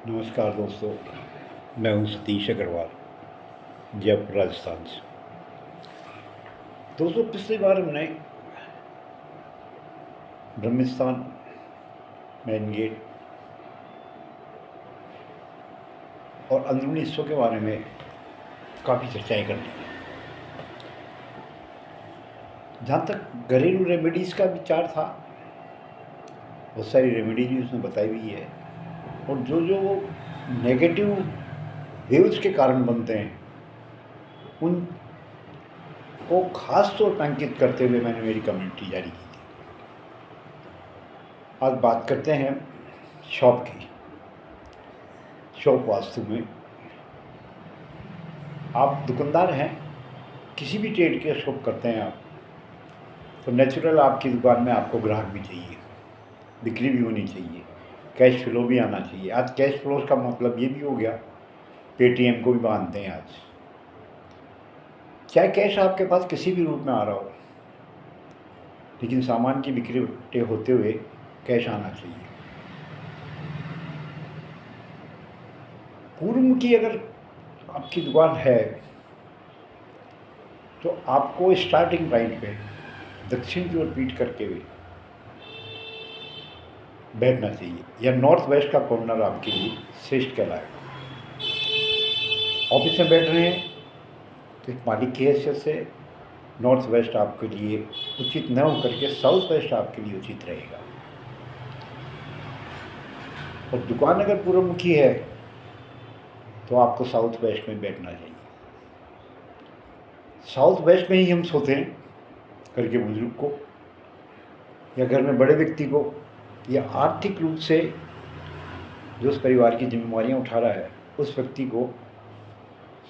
नमस्कार दोस्तों, मैं हूं सतीश अग्रवाल, जयपुर राजस्थान से। दोस्तों, पिछली बार हमने ब्रह्मस्थान, मेन गेट और अंदरूनी हिस्सों के बारे में काफ़ी चर्चाएं कर ली। जहाँ तक घरेलू रेमेडीज़ का विचार था, बहुत सारी रेमेडीज भी उसने बताई हुई है, और जो जो नेगेटिव वेव्स के कारण बनते हैं उन को खास तौर पर अंकित करते हुए मैंने मेरी कम्युनिटी जारी की थी। आज बात करते हैं शॉप की। शॉप वास्तु में आप दुकानदार हैं, किसी भी ट्रेड के शॉप करते हैं आप, तो नेचुरल आपकी दुकान में आपको ग्राहक भी चाहिए, बिक्री भी होनी चाहिए, कैश फ्लो भी आना चाहिए। आज कैश फ्लो का मतलब ये भी हो गया, पेटीएम को भी मानते हैं आज। चाहे कैश आपके पास किसी भी रूप में आ रहा हो, लेकिन सामान की बिक्री होते हुए कैश आना चाहिए। पूर्वमुखी अगर आपकी दुकान है तो आपको स्टार्टिंग पॉइंट पे दक्षिण की ओर पीठ करके भी बैठना चाहिए, या नॉर्थ वेस्ट का कॉर्नर आपके लिए श्रेष्ठ कहलाएगा। ऑफिस में बैठ रहे हैं तो एक मालिक की हैसियत से नॉर्थ वेस्ट आपके लिए उचित न होकर के साउथ वेस्ट आपके लिए उचित रहेगा। और दुकान अगर पूर्वमुखी है तो आपको साउथ वेस्ट में बैठना चाहिए। साउथ वेस्ट में ही हम सोते हैं, घर के बुजुर्ग को या घर में बड़े व्यक्ति को, या आर्थिक रूप से जो उस परिवार की जिम्मेवारियां उठा रहा है उस व्यक्ति को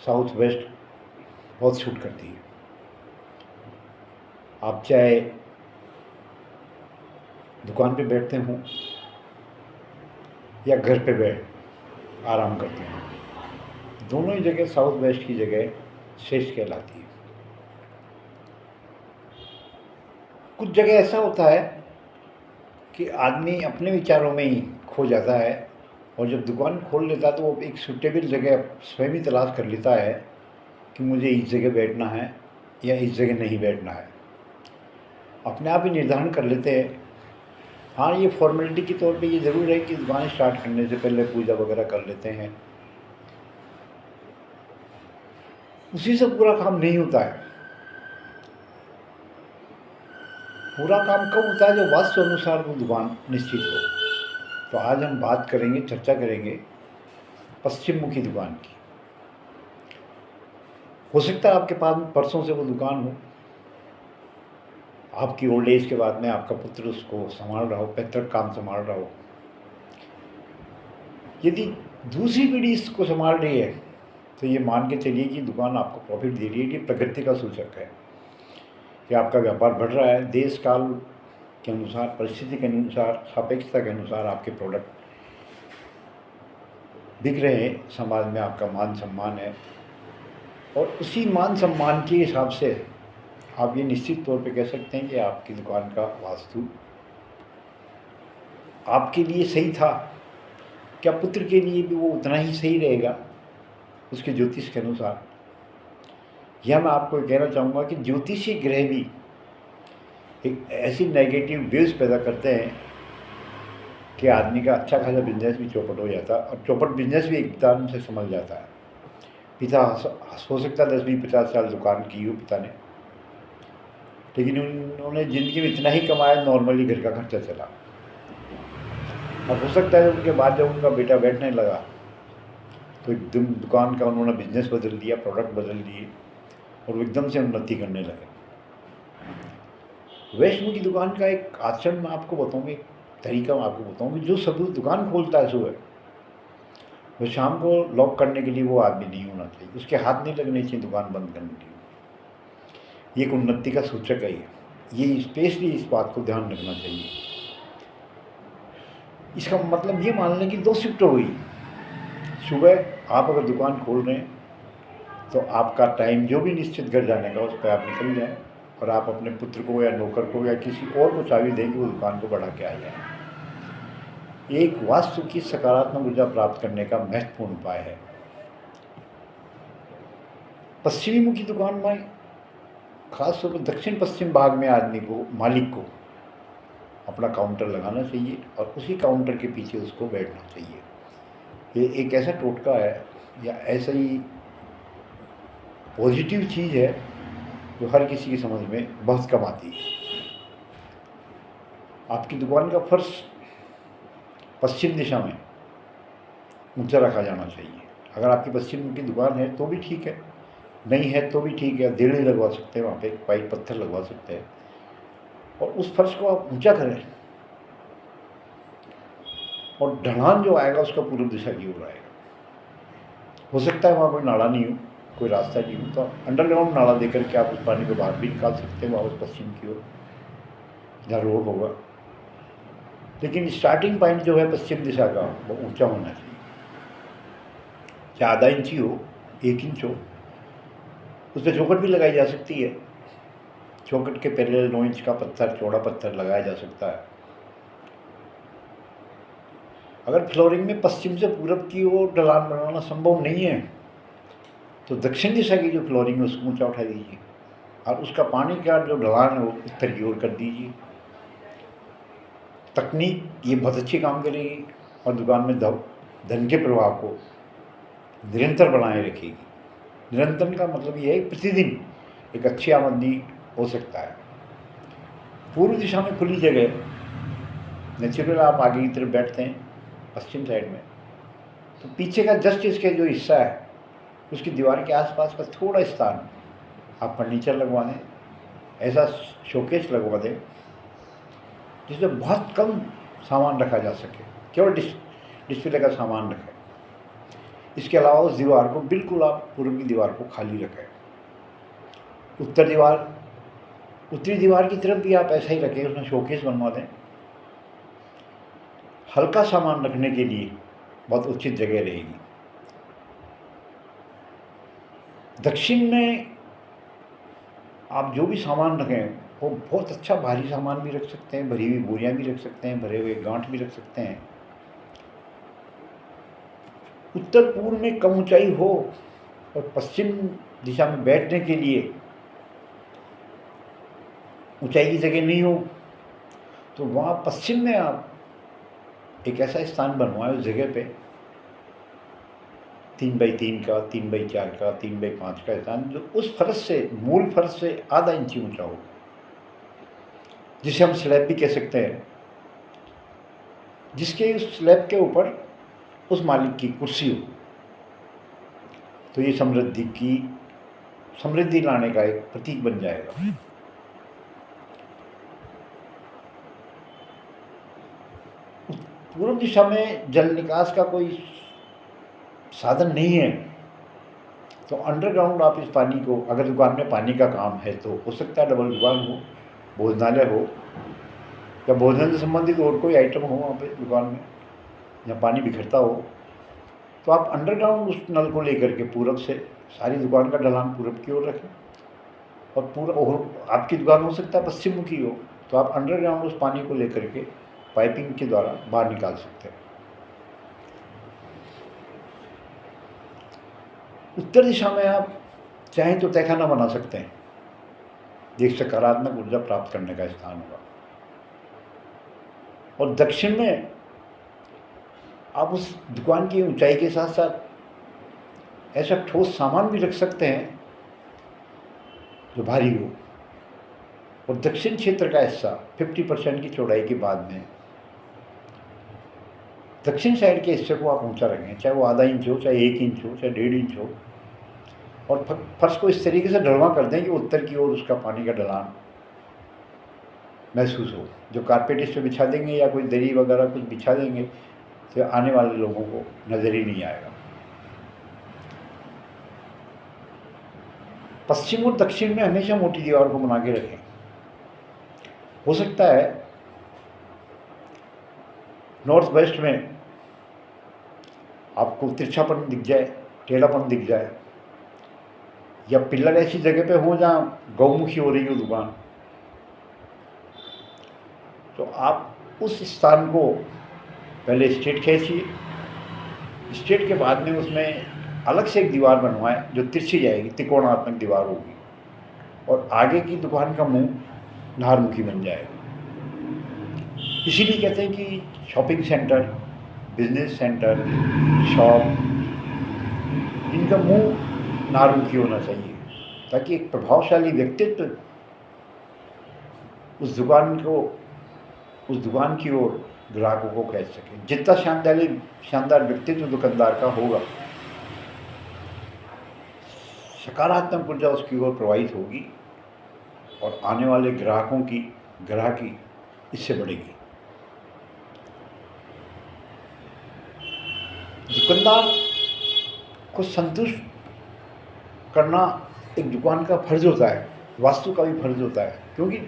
साउथ वेस्ट बहुत सूट करती है। आप चाहे दुकान पे बैठते हों या घर पे बैठ आराम करते हैं, दोनों ही जगह साउथ वेस्ट की जगह श्रेष्ठ कहलाती है। कुछ जगह ऐसा होता है कि आदमी अपने विचारों में ही खो जाता है, और जब दुकान खोल लेता है तो वो एक सूटेबल जगह स्वयं ही तलाश कर लेता है कि मुझे इस जगह बैठना है या इस जगह नहीं बैठना है। अपने आप ही निर्धारण कर लेते हैं। हाँ, ये फॉर्मेलिटी के तौर पे ये ज़रूर है कि दुकान स्टार्ट करने से पहले पूजा वगैरह कर लेते हैं, उसी से पूरा काम नहीं होता है। पूरा काम कब होता है? जो वास्तु अनुसार वो दुकान निश्चित हो। तो आज हम बात करेंगे, चर्चा करेंगे पश्चिम मुखी दुकान की। हो सकता है आपके पास परसों से वो दुकान हो, आपकी ओल्ड एज के बाद में आपका पुत्र उसको संभाल रहा हो, पैतृक काम संभाल रहा हो। यदि दूसरी पीढ़ी इसको संभाल रही है तो ये मान के चलिए कि दुकान आपको प्रॉफिट दे रही है, कि प्रगति का सूचक है कि आपका व्यापार बढ़ रहा है। देश काल के अनुसार, परिस्थिति के अनुसार, सापेक्षता के अनुसार आपके प्रोडक्ट बिक रहे हैं, समाज में आपका मान सम्मान है, और उसी मान सम्मान के हिसाब से आप ये निश्चित तौर पे कह सकते हैं कि आपकी दुकान का वास्तु आपके लिए सही था। क्या पुत्र के लिए भी वो उतना ही सही रहेगा उसके ज्योतिष के अनुसार? यह मैं आपको कहना चाहूँगा कि ज्योतिषीय ग्रह भी एक ऐसी नेगेटिव वेव्स पैदा करते हैं कि आदमी का अच्छा खासा बिजनेस भी चौपट हो जाता है, और चौपट बिजनेस भी एकदम से समझ जाता है। पिता हो सकता है 10-20-50 साल दुकान की हो पिता ने, लेकिन उन्होंने ज़िंदगी में इतना ही कमाया नॉर्मली घर का खर्चा चला। अब हो सकता है उनके बाद जब उनका बेटा बैठने लगा तो एकदम दुकान का उन्होंने बिजनेस बदल दिया, प्रोडक्ट बदल दिए, और वो एकदम से उन्नति करने लगे। वैष्णो की दुकान का एक आचरण मैं आपको बताऊँगी, एक तरीका मैं आपको बताऊँगी। जो सब दुकान खोलता है सुबह, वो शाम को लॉक करने के लिए वो आदमी नहीं होना चाहिए, उसके हाथ नहीं लगने चाहिए दुकान बंद करने के लिए। ये एक उन्नति का सूचक है। ये स्पेशली इस बात को ध्यान रखना चाहिए। इसका मतलब ये मान लें कि 2 शिफ्ट हो गई। सुबह आप अगर दुकान खोल रहे हैं तो आपका टाइम जो भी निश्चित घर जाने का उस पर आप निकल जाएं, और आप अपने पुत्र को या नौकर को या किसी और को चाबी दें कि वो दुकान को बढ़ा के आ जाए। एक वास्तु की सकारात्मक ऊर्जा प्राप्त करने का महत्वपूर्ण उपाय है। पश्चिमी मुखी दुकान में खासतौर पर दक्षिण पश्चिम भाग में आदमी को, मालिक को अपना काउंटर लगाना चाहिए और उसी काउंटर के पीछे उसको बैठना चाहिए। ये एक ऐसा टोटका है या ऐसा ही पॉजिटिव चीज़ है जो हर किसी की समझ में बहुत कम आती है। आपकी दुकान का फर्श पश्चिम दिशा में ऊंचा रखा जाना चाहिए। अगर आपकी पश्चिम की दुकान है तो भी ठीक है, नहीं है तो भी ठीक है, देड़ी लगवा सकते हैं, वहाँ पे वाइट पत्थर लगवा सकते हैं और उस फर्श को आप ऊंचा करें और ढलान जो आएगा उसका पूर्व दिशा की ओर आएगा। हो सकता है वहाँ कोई नाला नहीं हो, कोई रास्ता नहीं हो, तो अंडरग्राउंड नाला देकर के आप उस पानी को बाहर भी निकाल सकते हैं वापस पश्चिम की ओर जहाँ रोड होगा। लेकिन स्टार्टिंग पॉइंट जो है पश्चिम दिशा का वो ऊंचा होना चाहिए, चाहे आधा इंची हो, 1 इंच हो। उस पर चौखट भी लगाई जा सकती है, चौखट के पैरेलल 9 इंच का पत्थर, चौड़ा पत्थर लगाया जा सकता है। अगर फ्लोरिंग में पश्चिम से पूरब की ओर ढलान बनाना संभव नहीं है तो दक्षिण दिशा की जो फ्लोरिंग है उसको ऊंचा उठा दीजिए और उसका पानी का जो ढलान है वो उत्तर की ओर कर दीजिए। तकनीक ये बहुत अच्छी काम करेगी और दुकान में धन के प्रवाह को निरंतर बनाए रखेगी। निरंतर का मतलब ये है कि प्रतिदिन एक अच्छी आमदनी हो सकता है। पूर्व दिशा में खुली जगह, नेचुरल आप आगे की तरफ बैठते हैं पश्चिम साइड में, तो पीछे का जस्ट इसके जो हिस्सा है उसकी दीवार के आसपास का थोड़ा स्थान आप फर्नीचर लगवा दें, ऐसा शोकेस लगवा दें जिसमें बहुत कम सामान रखा जा सके, केवल डिस्प्ले का सामान रखें। इसके अलावा उस दीवार को बिल्कुल आप पूर्व की दीवार को खाली रखें। उत्तरी दीवार की तरफ भी आप ऐसा ही रखें, उसमें शोकेस बनवा दें। हल्का सामान रखने के लिए बहुत उचित जगह रहेगी। दक्षिण में आप जो भी सामान रखें वो बहुत अच्छा भारी सामान भी रख सकते हैं, भरी हुई बोरियां भी रख सकते हैं, भरे हुए गांठ भी रख सकते हैं। उत्तर पूर्व में कम ऊंचाई हो और पश्चिम दिशा में बैठने के लिए ऊंचाई की जगह नहीं हो तो वहाँ पश्चिम में आप एक ऐसा स्थान बनवाएं उस जगह पे 3x3 का, 3x4 का, 3x5 का स्थान जो उस फर्श से, मूल फर्श से आधा इंची ऊंचा हो, जिसे हम स्लैब भी कह सकते हैं, जिसके उस स्लैब के ऊपर उस मालिक की कुर्सी हो। तो ये समृद्धि लाने का एक प्रतीक बन जाएगा। पूर्व दिशा में जल निकास का कोई साधन नहीं है तो अंडरग्राउंड आप इस पानी को, अगर दुकान में पानी का काम है तो हो सकता है डबल दुकान हो, भोजनालय हो या भोजन से संबंधित और कोई आइटम हो वहाँ पे दुकान में या पानी बिखरता हो, तो आप अंडरग्राउंड उस नल को लेकर के पूरब से सारी दुकान का ढलान पूरब की ओर रखें और आपकी दुकान हो सकता है पश्चिम मुखी हो तो आप अंडरग्राउंड उस पानी को लेकर के पाइपिंग के द्वारा बाहर निकाल सकते हैं। उत्तर दिशा में आप चाहें तो तहखाना बना सकते हैं, एक सकारात्मक ऊर्जा प्राप्त करने का स्थान होगा। और दक्षिण में आप उस दुकान की ऊंचाई के साथ साथ ऐसा ठोस सामान भी रख सकते हैं जो भारी हो। और दक्षिण क्षेत्र का हिस्सा 50% की चौड़ाई के बाद में दक्षिण साइड के हिस्से को आप ऊंचा रखें, चाहे वो आधा इंच हो, चाहे 1 इंच हो, चाहे 1.5 इंच हो, और फर्श को इस तरीके से ढलवा कर दें कि उत्तर की ओर उसका पानी का ढलान महसूस हो। जो कारपेट इस पर बिछा देंगे या कोई दरी वगैरह कुछ बिछा देंगे तो आने वाले लोगों को नजर ही नहीं आएगा। पश्चिम और दक्षिण में हमेशा मोटी दीवार को बना के रखें। हो सकता है नॉर्थ वेस्ट में आपको तिरछापन दिख जाए, टेढ़ापन दिख जाए, या पिलर ऐसी जगह पे हो जहाँ गौमुखी हो रही हो दुकान, तो आप उस स्थान को पहले स्ट्रेट खींचिए, स्ट्रेट के बाद में उसमें अलग से एक दीवार बनवाएं जो तिरछी जाएगी, त्रिकोणात्मक दीवार होगी, और आगे की दुकान का मुंह नारमुखी बन जाएगा। इसीलिए कहते हैं कि shopping centre, business centre, shop, इनका मुंह नारमुखी होना चाहिए, ताकि एक प्रभावशाली व्यक्तित्व उस दुकान की ओर ग्राहकों को खींच सके। जितना शानदार व्यक्तित्व दुकानदार का होगा, सकारात्मक ऊर्जा उसकी ओर प्रवाहित होगी और आने वाले ग्राहकों की ग्राहकी इससे बढ़ेगी। दुकानदार को संतुष्ट करना एक दुकान का फर्ज होता है, वास्तु का भी फर्ज होता है, क्योंकि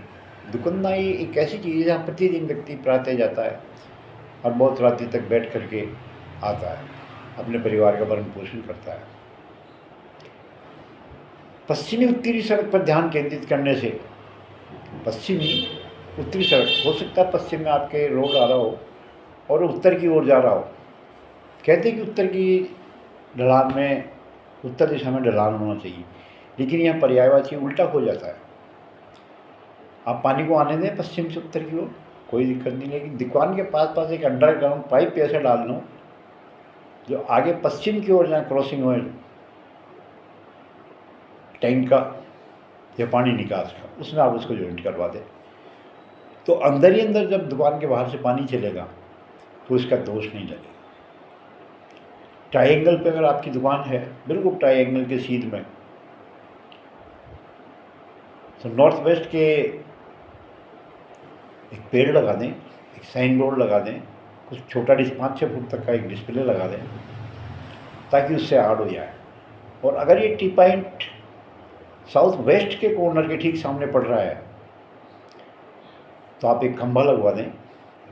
दुकानदारी एक ऐसी चीज़ है जहाँ प्रतिदिन व्यक्ति प्रातः जाता है और बहुत रात्रि तक बैठ करके आता है, अपने परिवार का भरण पोषण करता है। पश्चिमी उत्तरी सड़क पर ध्यान केंद्रित करने से, पश्चिमी उत्तरी सड़क, हो सकता है पश्चिम में आपके रोड आ रहा हो और उत्तर की ओर जा रहा हो। कहते हैं कि उत्तर की ढलान में, उत्तर दिशा में ढलान होना चाहिए, लेकिन यह पर्यायवाची उल्टा हो जाता है। आप पानी को आने दें पश्चिम से उत्तर की ओर, कोई दिक्कत नहीं, लेकिन दुकान के पास एक अंडरग्राउंड पाइप ऐसे डाल लो जो आगे पश्चिम की ओर जहाँ क्रॉसिंग हो टैंक का या पानी निकास का, उसमें आप उसको जॉइंट करवा दें, तो अंदर ही अंदर जब दुकान के बाहर से पानी चलेगा तो इसका दोष नहीं लगेगा। ट्रायंगल पे अगर आपकी दुकान है, बिल्कुल ट्रायंगल के सीध में, तो नॉर्थ वेस्ट के एक पेड़ लगा दें, एक साइन बोर्ड लगा दें, कुछ छोटा 5-6 फुट तक का एक डिस्प्ले लगा दें, ताकि उससे आड़ हो जाए। और अगर ये टी पॉइंट साउथ वेस्ट के कॉर्नर के ठीक सामने पड़ रहा है, तो आप एक खंभा लगवा दें,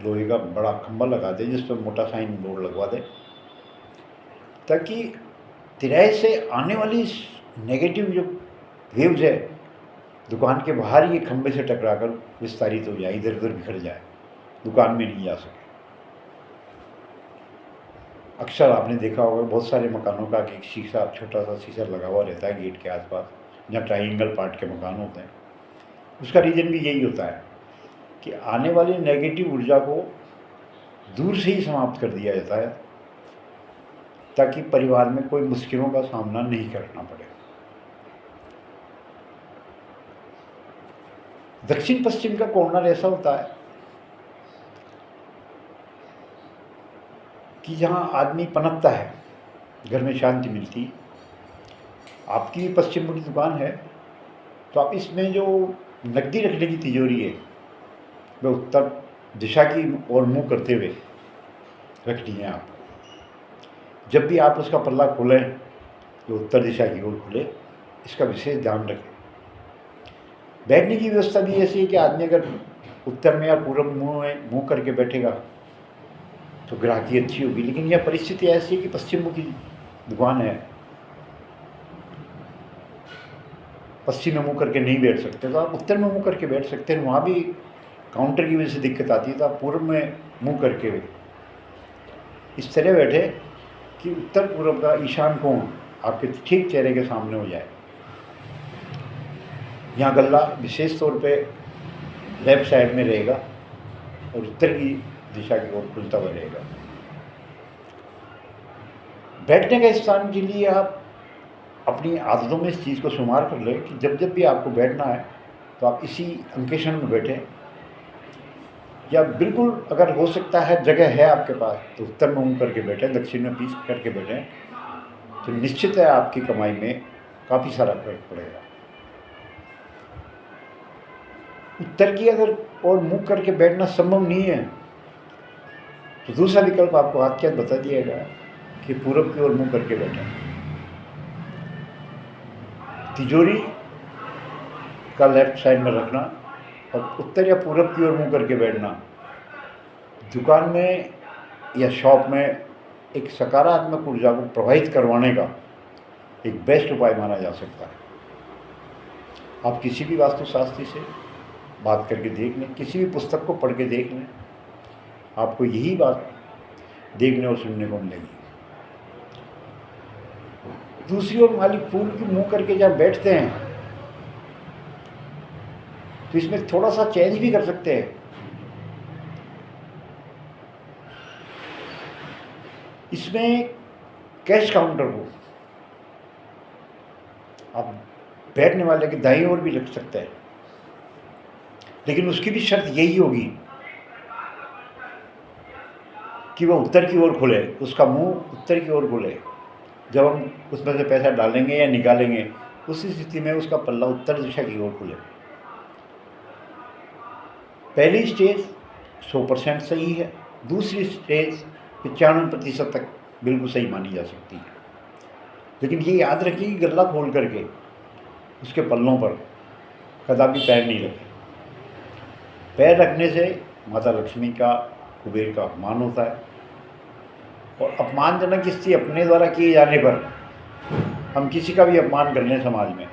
लोहे का बड़ा खंभा लगा दें जिस पर मोटा साइन बोर्ड लगवा दें, ताकि तिराहे से आने वाली नेगेटिव जो वेव्स है दुकान के बाहर ये खंभे से टकराकर विस्तारित हो जाए, इधर उधर बिखर जाए, दुकान में नहीं जा सके। अक्सर आपने देखा होगा बहुत सारे मकानों का एक शीशा, छोटा सा शीशा लगा हुआ रहता है गेट के आसपास, जहाँ ट्रायंगल पार्ट के मकान होते हैं। उसका रीज़न भी यही होता है कि आने वाली नेगेटिव ऊर्जा को दूर से ही समाप्त कर दिया जाता है, ताकि परिवार में कोई मुश्किलों का सामना नहीं करना पड़े। दक्षिण पश्चिम का कॉर्नर ऐसा होता है कि जहाँ आदमी पनपता है, घर में शांति मिलती। आपकी पश्चिम मुखी दुकान है तो आप इसमें जो नकदी रखने की तिजोरी है वह उत्तर दिशा की ओर मुँह करते हुए रखनी है आपको। जब भी आप उसका पल्ला खोलें तो उत्तर दिशा की ओर खुले, इसका विशेष ध्यान रखें। बैठने की व्यवस्था भी ऐसी है कि आदमी अगर उत्तर में या पूर्व मुँह करके बैठेगा तो ग्राहकी अच्छी होगी, लेकिन यह परिस्थिति ऐसी है कि पश्चिम मुखी दुकान है, पश्चिम में मुँह करके नहीं बैठ सकते, तो आप उत्तर में मुँह करके बैठ सकते हैं। वहाँ भी काउंटर की वजह से दिक्कत आती है, तो आप पूर्व में मुँह करके इस तरह बैठे कि उत्तर पूर्व का ईशान कोण आपके ठीक चेहरे के सामने हो जाए। यहाँ गल्ला विशेष तौर पे लेफ्ट साइड में रहेगा और उत्तर की दिशा की ओर खुलता हुआ रहेगा। बैठने के स्थान के लिए आप अपनी आदतों में इस चीज़ को शुमार कर लें कि जब जब भी आपको बैठना है तो आप इसी अंकेशन में बैठें, या बिल्कुल अगर हो सकता है जगह है आपके पास तो उत्तर में मुँह करके बैठें, दक्षिण में पीछ करके बैठें, तो निश्चित है आपकी कमाई में काफ़ी सारा फर्क पड़ेगा। उत्तर की अगर और मुँह करके बैठना संभव नहीं है तो दूसरा विकल्प आपको हाथ क्या बता दिया गया कि पूरब की ओर मुँह करके बैठें। तिजोरी का लेफ्ट साइड में रखना और उत्तर या पूरब की ओर मुँह करके बैठना दुकान में या शॉप में एक सकारात्मक ऊर्जा को प्रवाहित करवाने का एक बेस्ट उपाय माना जा सकता है। आप किसी भी वास्तुशास्त्री से बात करके देख लें, किसी भी पुस्तक को पढ़ के देख लें, आपको यही बात देखने और सुनने को मिलेगी। दूसरी ओर मालिक फूल की मुंह करके जब बैठते हैं तो इसमें थोड़ा सा चेंज भी कर सकते हैं। इसमें कैश काउंटर को आप बैठने वाले के दाईं ओर भी रख सकते हैं, लेकिन उसकी भी शर्त यही होगी कि वह उत्तर की ओर खुले, उसका मुंह उत्तर की ओर खुले। जब हम उसमें से पैसा डालेंगे या निकालेंगे उस स्थिति में उसका पल्ला उत्तर दिशा की ओर खुले। पहली स्टेज 100% सही है, दूसरी स्टेज 95% तक बिल्कुल सही मानी जा सकती है। लेकिन ये याद रखिए कि गल्ला खोल करके उसके पल्लों पर कदापि पैर नहीं रखें। पैर रखने से माता लक्ष्मी का, कुबेर का अपमान होता है, और अपमानजनक स्थिति अपने द्वारा किए जाने पर हम किसी का भी अपमान कर लें समाज में,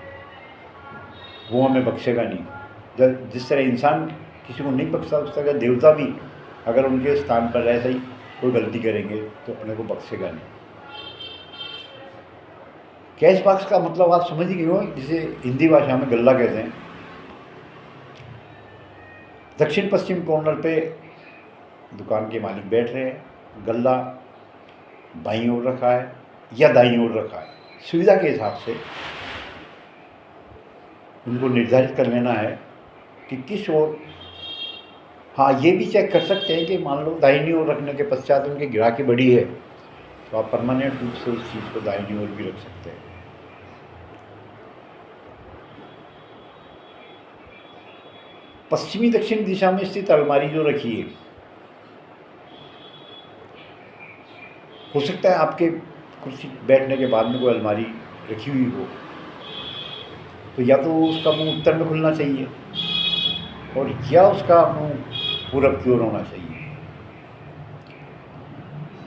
वो हमें बख्शेगा नहीं। जिस तरह इंसान किसी को नहीं बख्शता, उस तरह देवता भी अगर उनके स्थान पर ऐसे ही कोई गलती करेंगे तो अपने को बख्शेगा नहीं। कैश बॉक्स का मतलब आप समझ गए हो, जिसे हिंदी भाषा में गल्ला कहते हैं। दक्षिण पश्चिम कॉर्नर पे दुकान के मालिक बैठ रहे हैं, गल्ला बाईं ओर रखा है या दाईं ओर रखा है, सुविधा के हिसाब से उनको निर्धारित कर लेना है कि किस ओर। हाँ, ये भी चेक कर सकते हैं कि मान लो दाहिनी ओर रखने के पश्चात उनकी गिराकी बढ़ी है तो आप परमानेंट रूप से उस चीज़ को दाहिनी ओर भी रख सकते हैं। पश्चिमी दक्षिण दिशा में स्थित अलमारी जो रखी है, हो सकता है आपके कुर्सी बैठने के बाद में कोई अलमारी रखी हुई हो, तो या तो उसका मुंह उत्तर में खुलना चाहिए और या उसका मुंह पूरब की ओर होना चाहिए।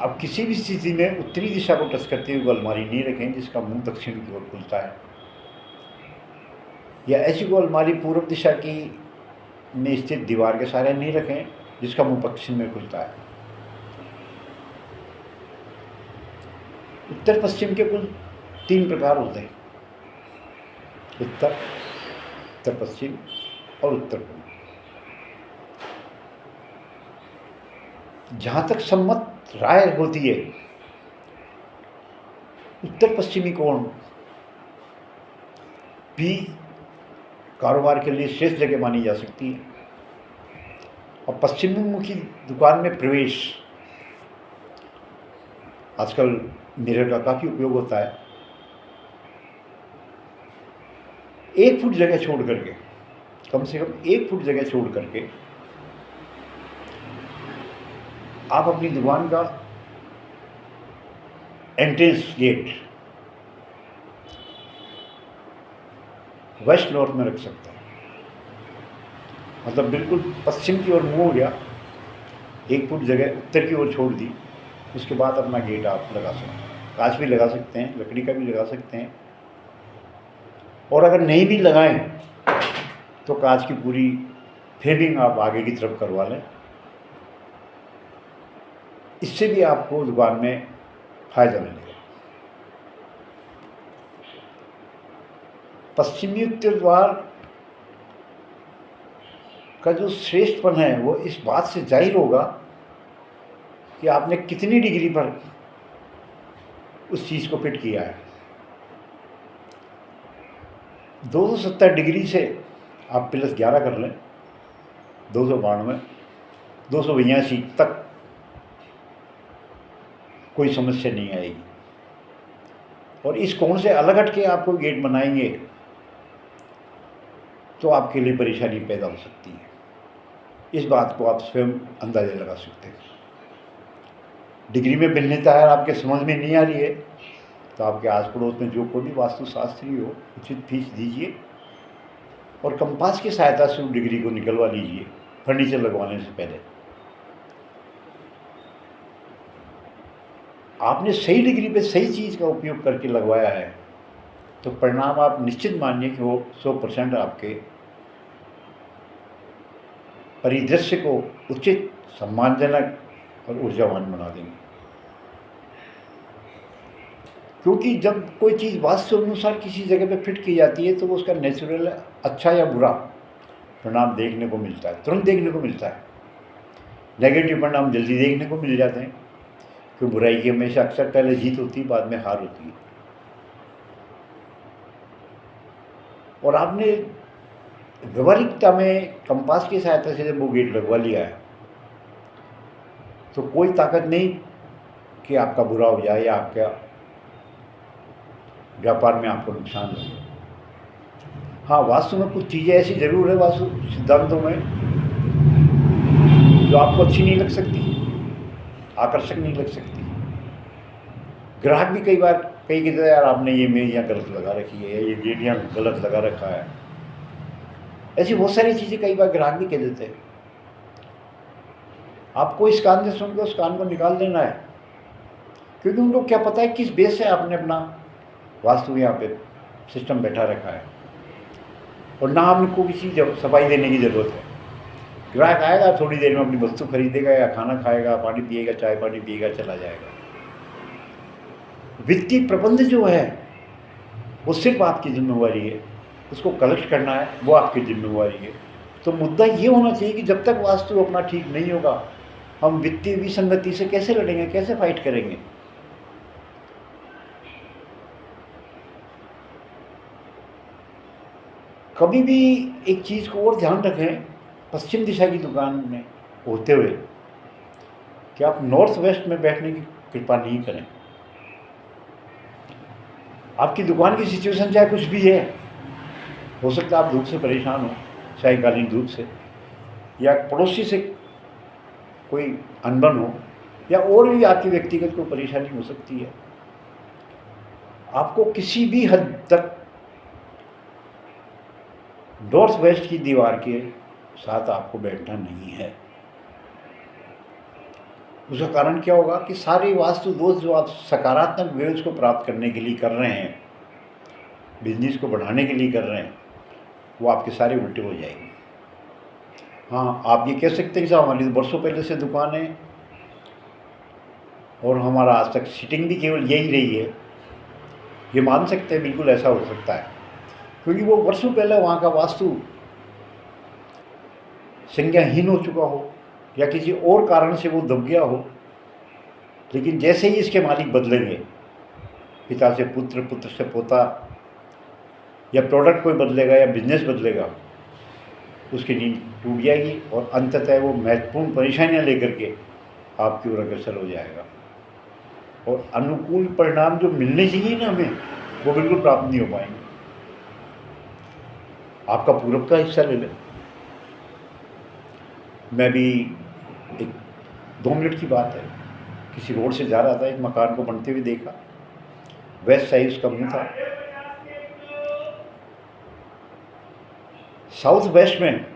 आप किसी भी स्थिति में उत्तरी दिशा को टच करते हुए अलमारी नहीं रखें जिसका मुंह दक्षिण की ओर खुलता है, या ऐसी कोई अलमारी पूर्व दिशा की में स्थित दीवार के सहारे नहीं रखें जिसका मुंह पश्चिम में खुलता है। उत्तर पश्चिम के कुल 3 प्रकार होते हैं, उत्तर, उत्तर पश्चिम और उत्तर पूर्व। जहाँ तक सम्मत राय होती है, उत्तर पश्चिमी कोण भी कारोबार के लिए श्रेष्ठ जगह मानी जा सकती है, और पश्चिमी मुखी दुकान में प्रवेश, आजकल मिरर का काफ़ी उपयोग होता है। 1 फुट जगह छोड़ करके, कम से कम 1 फुट जगह छोड़ करके आप अपनी दुकान का एंट्रेंस गेट वेस्ट नॉर्थ में रख सकते हैं, मतलब बिल्कुल पश्चिम की ओर मुंह हो गया, 1 फुट जगह उत्तर की ओर छोड़ दी, उसके बाद अपना गेट आप लगा सकते हैं। कांच भी लगा सकते हैं, लकड़ी का भी लगा सकते हैं, और अगर नहीं भी लगाएं तो कांच की पूरी फ्रेमिंग आप आगे की तरफ करवा लें। इससे भी आपको दुकान में फायदा मिलेगा। पश्चिमी उत्तर द्वार का जो श्रेष्ठपन है वो इस बात से जाहिर होगा कि आपने कितनी डिग्री पर उस चीज़ को फिट किया है। 270 डिग्री से आप +11 कर लें, 292, 282 तक कोई समस्या नहीं आएगी। और इस कोण से अलग हट के आपको गेट बनाएंगे तो आपके लिए परेशानी पैदा हो सकती है। इस बात को आप स्वयं अंदाजा लगा सकते हैं। डिग्री में भिन्नता है, आपके समझ में नहीं आ रही है, तो आपके आस पड़ोस में जो कोई भी वास्तुशास्त्री हो उचित फीस दीजिए और कंपास की सहायता से उस डिग्री को निकलवा लीजिए फर्नीचर लगवाने से पहले। आपने सही डिग्री पे सही चीज़ का उपयोग करके लगवाया है तो परिणाम आप निश्चित मानिए कि वो 100% आपके परिदृश्य को उचित, सम्मानजनक और ऊर्जावान बना देंगे। क्योंकि जब कोई चीज़ वास्तु अनुसार किसी जगह पे फिट की जाती है तो वो उसका नेचुरल अच्छा या बुरा परिणाम देखने को मिलता है, तुरंत देखने को मिलता है। नेगेटिव परिणाम जल्दी देखने को मिल जाते हैं, कि बुराई की हमेशा अक्सर पहले जीत होती है, बाद में हार होती है। और आपने व्यवहारिकता में कंपास की सहायता से जब वो गेट लगवा लिया है तो कोई ताकत नहीं कि आपका बुरा हो जाए या आपका व्यापार में आपको नुकसान हो। हाँ, वास्तु में कुछ चीज़ें ऐसी जरूर है वास्तु सिद्धांतों में जो आपको अच्छी नहीं लग सकती, आकर्षक नहीं लग सकती। ग्राहक भी कई बार कई कहते हैं यार आपने ये मेज यहाँ गलत लगा रखी है, ये गेट यहाँ गलत लगा रखा है। ऐसी बहुत सारी चीज़ें कई बार ग्राहक भी कह देते हैं। आपको इस कान से सुनकर उस कान को निकाल देना है, क्योंकि उनको क्या पता है किस बेस से आपने अपना वास्तु यहाँ पे सिस्टम बैठा रखा है, और ना हमको किसी सफाई देने की ज़रूरत है। ग्राहक आएगा, थोड़ी देर में अपनी वस्तु खरीदेगा या खाना खाएगा, पानी पिएगा, चाय पानी पिएगा, चला जाएगा। वित्तीय प्रबंध जो है वो सिर्फ आपकी जिम्मेवारी है, उसको कलेक्ट करना है वो आपकी जिम्मेवारी है। तो मुद्दा ये होना चाहिए कि जब तक वास्तु अपना ठीक नहीं होगा हम वित्तीय विसंगति से कैसे लड़ेंगे, कैसे फाइट करेंगे। कभी भी एक चीज़ को और ध्यान रखें, पश्चिम दिशा की दुकान में होते हुए कि आप नॉर्थ वेस्ट में बैठने की कृपा नहीं करें। आपकी दुकान की सिचुएशन चाहे कुछ भी है, हो सकता है आप धूप से परेशान हो, सायकालीन धूप से, या पड़ोसी से कोई अनबन हो, या और भी आपकी व्यक्तिगत कोई परेशानी हो सकती है। आपको किसी भी हद तक नॉर्थ वेस्ट की दीवार के साथ आपको बैठना नहीं है। उसका कारण क्या होगा कि सारे वास्तु दोष जो आप सकारात्मक वेव्स को प्राप्त करने के लिए कर रहे हैं, बिजनेस को बढ़ाने के लिए कर रहे हैं, वो आपके सारे उल्टे हो जाएंगे। हाँ, आप ये कह सकते हैं कि साहब हमारी वर्षों पहले से दुकान है और हमारा आज तक सिटिंग भी केवल यही रही है, ये मान सकते हैं, बिल्कुल ऐसा हो सकता है, क्योंकि वो वर्षों पहले वहाँ का वास्तु संज्ञाहीन हो चुका हो या किसी और कारण से वो दब गया हो। लेकिन जैसे ही इसके मालिक बदलेंगे, पिता से पुत्र, पुत्र से पोता, या प्रोडक्ट कोई बदलेगा या बिजनेस बदलेगा, उसकी नींद टूट जाएगी और अंततः वो महत्वपूर्ण परेशानियाँ लेकर के आपकी ओर अग्रसर हो जाएगा। और अनुकूल परिणाम जो मिलने चाहिए ना हमें, वो बिल्कुल प्राप्त नहीं हो पाएंगे। आपका पूरब का हिस्सा ले लें। मैं भी एक 2 मिनट की बात है, किसी रोड से जा रहा था, एक मकान को बनते हुए देखा, वेस्ट साइड उसका मुँह था। साउथ वेस्ट में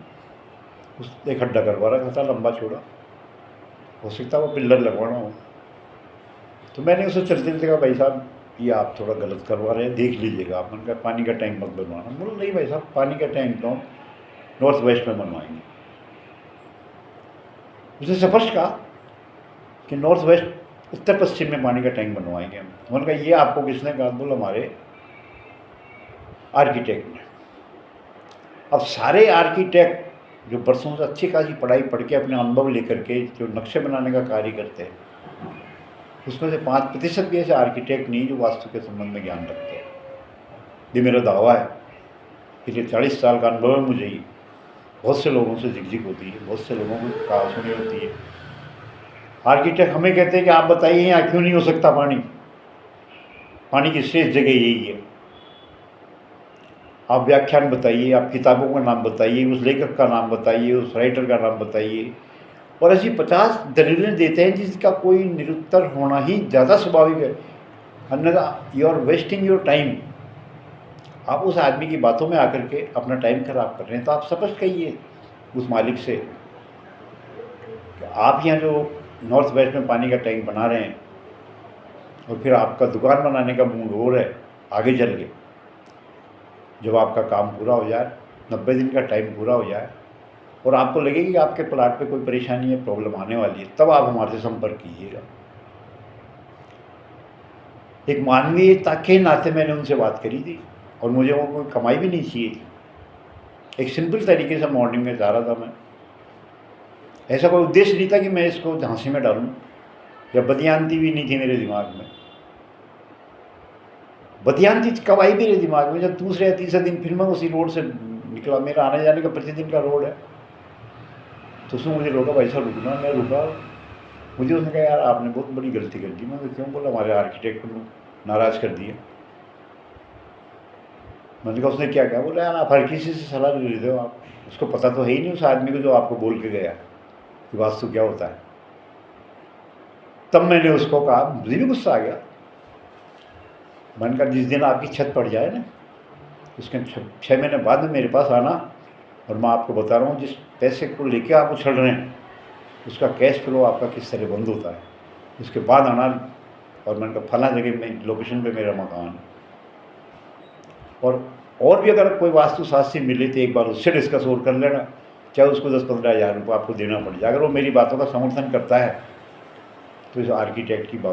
उस एक खड्डा करवा रखा था, लंबा चौड़ा, हो सकता है वो पिल्लर लगवाना हो। तो मैंने उसे चलते चलते कहा, भाई साहब ये आप थोड़ा गलत करवा रहे हैं, देख लीजिएगा आप। मैंने कहा पानी का टैंक मत बनवाना। बोलो नहीं भाई साहब, पानी का टैंक तो नॉर्थ वेस्ट में बनवाएंगे। उसने स्पष्ट कहा कि नॉर्थ वेस्ट, उत्तर पश्चिम में पानी का टैंक बनवाएंगे हम। मैंने कहा ये आपको किसने कहा? बोला हमारे आर्किटेक्ट ने। अब सारे आर्किटेक्ट जो बरसों से अच्छी खासी पढ़ाई पढ़ के अपने अनुभव लेकर के जो नक्शे बनाने का कार्य करते हैं, उसमें से 5% भी ऐसे आर्किटेक्ट नहीं जो वास्तु के संबंध में ज्ञान रखते हैं। ये मेरा दावा है, पिछले 40 साल का अनुभव है मुझे ही। बहुत से लोगों से झिकझिक होती है, बहुत से लोगों को कहा सुनी होती है। आर्किटेक्ट हमें कहते हैं कि आप बताइए यहाँ क्यों नहीं हो सकता पानी, पानी की श्रेष्ठ जगह यही है। आप व्याख्यान बताइए, आप किताबों का नाम बताइए, उस लेखक का नाम बताइए, उस राइटर का नाम बताइए, और ऐसी 50 दलीलें देते हैं जिसका कोई निरुत्तर होना ही ज़्यादा स्वाभाविक है। अन्यथा you are wasting your time. आप उस आदमी की बातों में आकर के अपना टाइम खराब कर रहे हैं। तो आप स्पष्ट कहिए उस मालिक से कि आप यहाँ जो नॉर्थ वेस्ट में पानी का टैंक बना रहे हैं और फिर आपका दुकान बनाने का मूड हो रहा है आगे चल के, जब आपका काम पूरा हो जाए, 90 दिन का टाइम पूरा हो जाए और आपको लगेगी कि आपके प्लाट पे कोई परेशानी है, प्रॉब्लम आने वाली है, तब आप हमारे से संपर्क कीजिएगा। एक मानवीयता के नाते मैंने उनसे बात करी थी, और मुझे वो कोई कमाई भी नहीं चाहिए थी। एक सिंपल तरीके से मॉर्निंग में जा रहा था मैं, ऐसा कोई उद्देश्य नहीं था कि मैं इसको झांसी में डालूं, या बदयांती भी नहीं थी मेरे दिमाग में। बदयांती कब आई मेरे दिमाग में, जब दूसरे या तीसरे दिन फिर मैं उसी रोड से निकला। मेरा आने जाने का प्रतिदिन का रोड है। तो उसने मुझे रोका, भाई साहब रुकना। मैं रुका, मुझे उसने कहा यार आपने बहुत बड़ी गलती कर दी। मैं क्यों? बोला हमारे आर्किटेक्ट को नाराज़ कर दिया। मैंने कहा उसने क्या कहा? बोला यार आप हर किसी से सलाह ले लेते हो, आप उसको पता तो है ही नहीं उस आदमी को जो आपको बोल के गया कि वास्तु क्या होता है। तब मैंने उसको कहा, मुझे भी गुस्सा आ गया। मैंने कहा जिस दिन आपकी छत पड़ जाए ना, उसके 6 महीने बाद में मेरे पास आना, और मैं आपको बता रहा हूँ जिस पैसे को लेके आप उछल रहे हैं उसका कैश फ्लो आपका किस तरह बंद होता है, उसके बाद आना। और मैंने कहा फला जगह में लोकेशन पे मेरा मकान है। और भी अगर कोई वास्तु शास्त्री मिले तो एक बार उससे डिस्कस और कर लेना, चाहे उसको 10-15 हज़ार रुपये आपको देना पड़ जाए। अगर वो मेरी बातों का समर्थन करता है तो इस आर्किटेक्ट की बात